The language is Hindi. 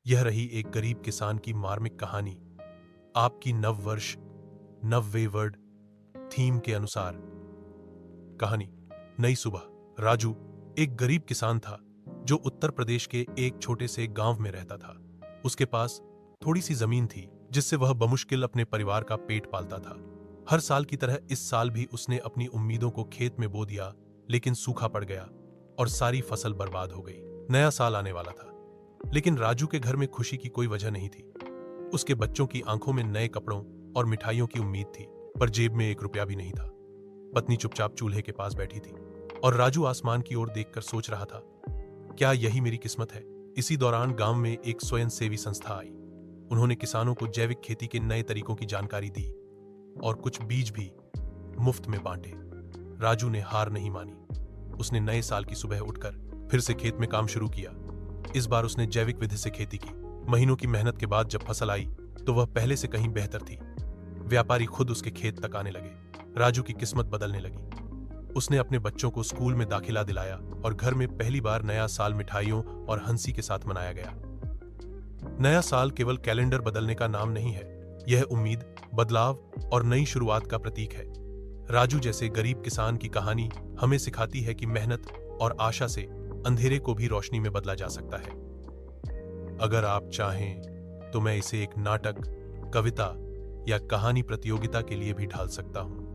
यह रही एक गरीब किसान की मार्मिक कहानी। आपकी नव वर्ष नव्वे वर्ड थीम के अनुसार। कहानी। नई सुबह। राजू एक गरीब किसान था जो उत्तर प्रदेश के एक छोटे से गांव में रहता था। उसके पास थोड़ी सी जमीन थी जिससे वह बमुश्किल अपने परिवार का पेट पालता था। हर साल की तरह इस साल भी उसने अपनी उम्मीदों को खेत में बो दिया, लेकिन सूखा पड़ गया और सारी फसल बर्बाद हो गई। नया साल आने वाला था, लेकिन राजू के घर में खुशी की कोई वजह नहीं थी। उसके बच्चों की आंखों में नए कपड़ों और मिठाइयों की उम्मीद थी, पर जेब में एक रुपया भी नहीं था। पत्नी चुपचाप चूल्हे के पास बैठी थी और राजू आसमान की ओर देखकर सोच रहा था, क्या यही मेरी किस्मत है। इसी दौरान गांव में एक स्वयंसेवी संस्था आई। उन्होंने किसानों को जैविक खेती के नए तरीकों की जानकारी दी और कुछ बीज भी मुफ्त में बांटे। राजू ने हार नहीं मानी। उसने नए साल की सुबह उठकर फिर से खेत में काम शुरू किया। इस बार उसने जैविक विधि से खेती की। महीनों की मेहनत के बाद जब फसल आई तो वह पहले से कहीं बेहतर थी। व्यापारी खुद उसके खेत तक आने लगे। राजू की किस्मत बदलने लगी। उसने अपने बच्चों को स्कूल में दाखिला दिलाया और घर में पहली बार नया साल मिठाइयों और हंसी के साथ मनाया गया। नया साल केवल कैलेंडर बदलने का नाम नहीं है, यह उम्मीद, बदलाव और नई शुरुआत का प्रतीक है। राजू जैसे गरीब किसान की कहानी हमें सिखाती है कि मेहनत और आशा से अंधेरे को भी रोशनी में बदला जा सकता है। अगर आप चाहें तो मैं इसे एक नाटक, कविता या कहानी प्रतियोगिता के लिए भी ढाल सकता हूं।